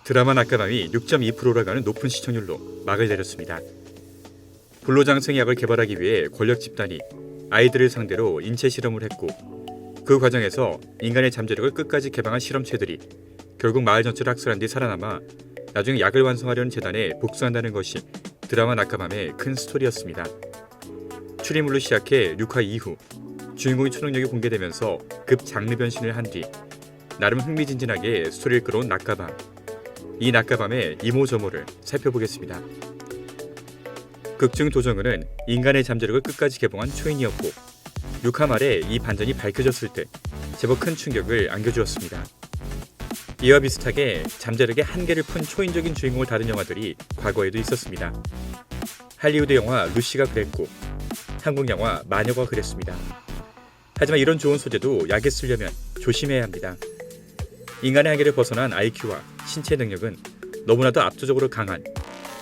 드라마 낮과 밤이 6.2%라가는 높은 시청률로 막을 내렸습니다. 불로장생 약을 개발하기 위해 권력 집단이 아이들을 상대로 인체 실험을 했고, 그 과정에서 인간의 잠재력을 끝까지 개방한 실험체들이 결국 마을 전체를 학살한 뒤 살아남아 나중에 약을 완성하려는 재단에 복수한다는 것이 드라마 낮과 밤의 큰 스토리였습니다. 추리물로 시작해 6화 이후 주인공의 초능력이 공개되면서 급 장르 변신을 한 뒤 나름 흥미진진하게 스토리를 끌어온 낮과 밤. 이 낮과 밤의 이모저모를 살펴보겠습니다. 극중 도정은은 인간의 잠재력을 끝까지 개봉한 초인이었고, 6화 말에 이 반전이 밝혀졌을 때 제법 큰 충격을 안겨주었습니다. 이와 비슷하게 잠재력의 한계를 푼 초인적인 주인공을 다룬 영화들이 과거에도 있었습니다. 할리우드 영화 루시가 그랬고, 한국 영화 마녀가 그랬습니다. 하지만 이런 좋은 소재도 약에 쓰려면 조심해야 합니다. 인간의 한계를 벗어난 IQ와 신체 능력은 너무나도 압도적으로 강한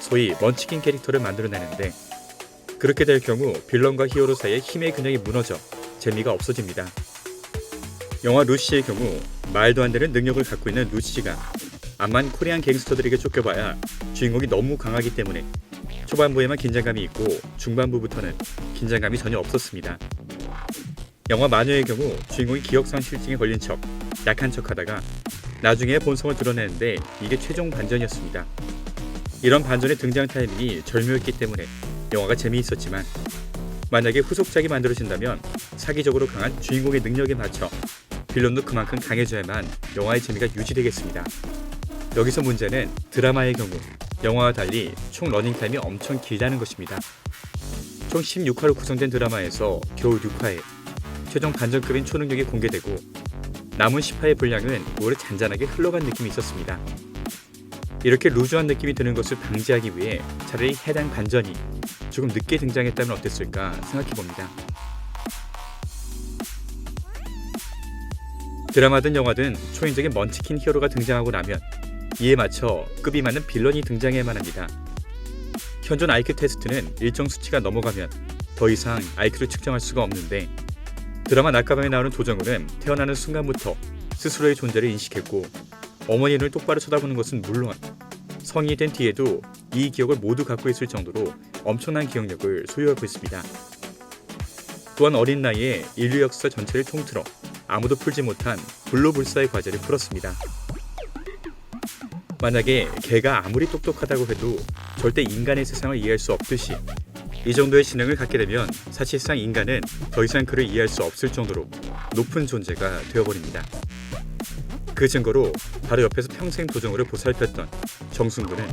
소위 먼치킨 캐릭터를 만들어내는데, 그렇게 될 경우 빌런과 히어로 사이의 힘의 균형이 무너져 재미가 없어집니다. 영화 루시의 경우 말도 안 되는 능력을 갖고 있는 루시가 암만 코리안 갱스터들에게 쫓겨봐야 주인공이 너무 강하기 때문에 초반부에만 긴장감이 있고 중반부부터는 긴장감이 전혀 없었습니다. 영화 마녀의 경우 주인공이 기억상실증에 걸린 척 약한 척하다가 나중에 본성을 드러내는데 이게 최종 반전이었습니다. 이런 반전의 등장 타이밍이 절묘했기 때문에 영화가 재미있었지만, 만약에 후속작이 만들어진다면 사기적으로 강한 주인공의 능력에 맞춰 빌런도 그만큼 강해져야만 영화의 재미가 유지되겠습니다. 여기서 문제는 드라마의 경우 영화와 달리 총 러닝타임이 엄청 길다는 것입니다. 총 16화로 구성된 드라마에서 겨우 6화에 최종 반전급인 초능력이 공개되고, 남은 10화의 분량은 오히려 잔잔하게 흘러간 느낌이 있었습니다. 이렇게 루즈한 느낌이 드는 것을 방지하기 위해 차라리 해당 반전이 조금 늦게 등장했다면 어땠을까 생각해봅니다. 드라마든 영화든 초인적인 먼치킨 히어로가 등장하고 나면 이에 맞춰 급이 맞는 빌런이 등장해야만 합니다. 현존 IQ 테스트는 일정 수치가 넘어가면 더 이상 IQ를 측정할 수가 없는데, 드라마 낮과 밤에 나오는 조정우는 태어나는 순간부터 스스로의 존재를 인식했고, 어머니를 똑바로 쳐다보는 것은 물론 성인이 된 뒤에도 이 기억을 모두 갖고 있을 정도로 엄청난 기억력을 소유하고 있습니다. 또한 어린 나이에 인류 역사 전체를 통틀어 아무도 풀지 못한 불로불사의 과제를 풀었습니다. 만약에 개가 아무리 똑똑하다고 해도 절대 인간의 세상을 이해할 수 없듯이, 이 정도의 지능을 갖게 되면 사실상 인간은 더 이상 그를 이해할 수 없을 정도로 높은 존재가 되어버립니다. 그 증거로 바로 옆에서 평생 도정우를 보살폈던 정승구는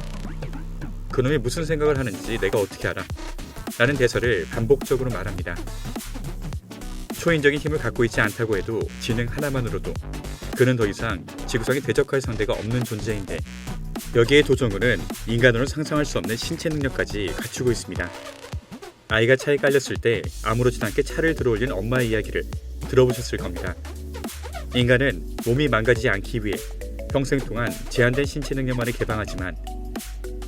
그놈이 무슨 생각을 하는지 내가 어떻게 알아? 라는 대사를 반복적으로 말합니다. 초인적인 힘을 갖고 있지 않다고 해도 지능 하나만으로도 그는 더 이상 지구상에 대적할 상대가 없는 존재인데, 여기에 도정우는 인간으로는 상상할 수 없는 신체 능력까지 갖추고 있습니다. 아이가 차에 깔렸을 때 아무렇지도 않게 차를 들어올린 엄마의 이야기를 들어보셨을 겁니다. 인간은 몸이 망가지지 않기 위해 평생 동안 제한된 신체 능력만을 개방하지만,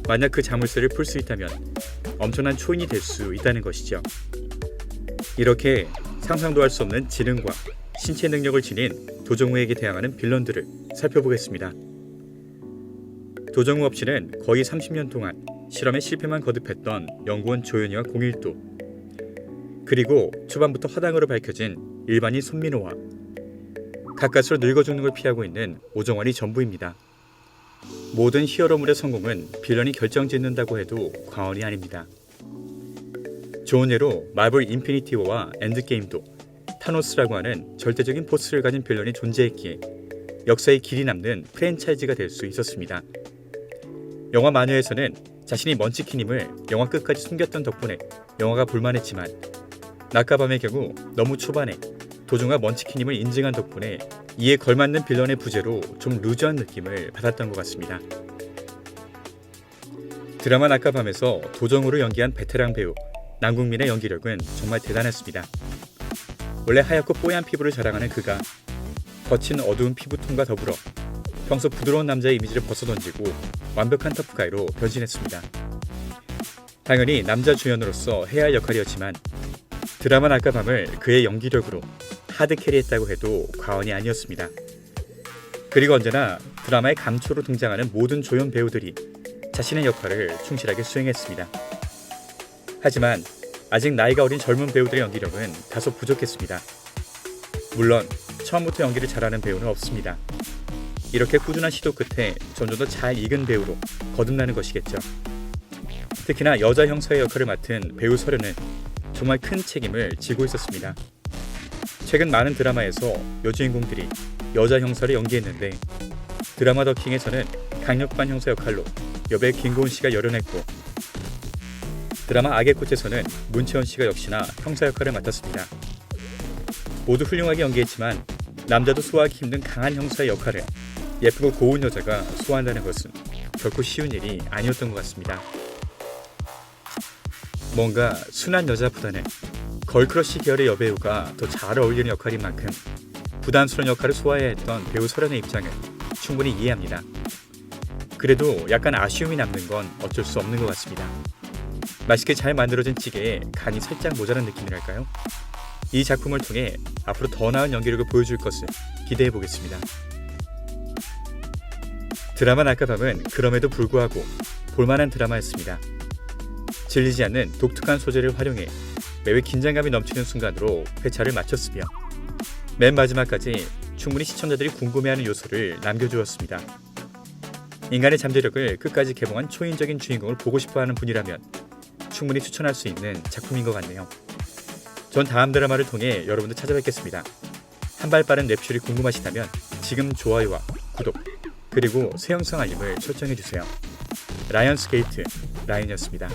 만약 그 자물쇠를 풀 수 있다면 엄청난 초인이 될 수 있다는 것이죠. 이렇게 상상도 할 수 없는 지능과 신체 능력을 지닌 도정우에게 대항하는 빌런들을 살펴보겠습니다. 도정우 없이는 거의 30년 동안 실험에 실패만 거듭했던 연구원 조연희와 공일도, 그리고 초반부터 허당으로 밝혀진 일반인 손민호와 가까스로 늙어 죽는 걸 피하고 있는 오정환이 전부입니다. 모든 히어로물의 성공은 빌런이 결정짓는다고 해도 과언이 아닙니다. 좋은 예로 마블 인피니티 워와 엔드게임도 타노스라고 하는 절대적인 포스를 가진 빌런이 존재했기에 역사에 길이 남는 프랜차이즈가 될 수 있었습니다. 영화 마녀에서는 자신이 먼치킨임을 영화 끝까지 숨겼던 덕분에 영화가 볼만했지만, 낮과 밤의 경우 너무 초반에 도중과 먼치킨임을 인증한 덕분에 이에 걸맞는 빌런의 부재로 좀 루즈한 느낌을 받았던 것 같습니다. 드라마 낮과 밤에서 도정우를 연기한 베테랑 배우 남궁민의 연기력은 정말 대단했습니다. 원래 하얗고 뽀얀 피부를 자랑하는 그가 거친 어두운 피부톤과 더불어 평소 부드러운 남자의 이미지를 벗어던지고 완벽한 터프가이로 변신했습니다. 당연히 남자 주연으로서 해야 할 역할이었지만, 드라마 낮과 밤을 그의 연기력으로 하드캐리했다고 해도 과언이 아니었습니다. 그리고 언제나 드라마의 감초로 등장하는 모든 조연 배우들이 자신의 역할을 충실하게 수행했습니다. 하지만 아직 나이가 어린 젊은 배우들의 연기력은 다소 부족했습니다. 물론 처음부터 연기를 잘하는 배우는 없습니다. 이렇게 꾸준한 시도 끝에 점점 더 잘 익은 배우로 거듭나는 것이겠죠. 특히나 여자 형사의 역할을 맡은 배우 설현은 정말 큰 책임을 지고 있었습니다. 최근 많은 드라마에서 여주인공들이 여자 형사를 연기했는데 드라마 더킹에서는 강력반 형사 역할로 여배 김고은 씨가 열연했고 드라마 악의 꽃에서는 문채원 씨가 역시나 형사 역할을 맡았습니다. 모두 훌륭하게 연기했지만 남자도 소화하기 힘든 강한 형사의 역할을 예쁘고 고운 여자가 소화한다는 것은 결코 쉬운 일이 아니었던 것 같습니다. 뭔가 순한 여자보다는 걸크러쉬 계열의 여배우가 더 잘 어울리는 역할인 만큼 부담스러운 역할을 소화해야 했던 배우 설현의 입장을 충분히 이해합니다. 그래도 약간 아쉬움이 남는 건 어쩔 수 없는 것 같습니다. 맛있게 잘 만들어진 찌개에 간이 살짝 모자란 느낌이랄까요? 이 작품을 통해 앞으로 더 나은 연기력을 보여줄 것을 기대해 보겠습니다. 드라마 낮과 밤은 그럼에도 불구하고 볼만한 드라마였습니다. 질리지 않는 독특한 소재를 활용해 매회 긴장감이 넘치는 순간으로 회차를 마쳤으며 맨 마지막까지 충분히 시청자들이 궁금해하는 요소를 남겨주었습니다. 인간의 잠재력을 끝까지 개봉한 초인적인 주인공을 보고 싶어하는 분이라면 충분히 추천할 수 있는 작품인 것 같네요. 전 다음 드라마를 통해 여러분들 찾아뵙겠습니다. 한발 빠른 랩슐이 궁금하시다면 지금 좋아요와 구독 그리고 새 영상 알림을 설정해주세요. 라이언스 게이트 라인이었습니다.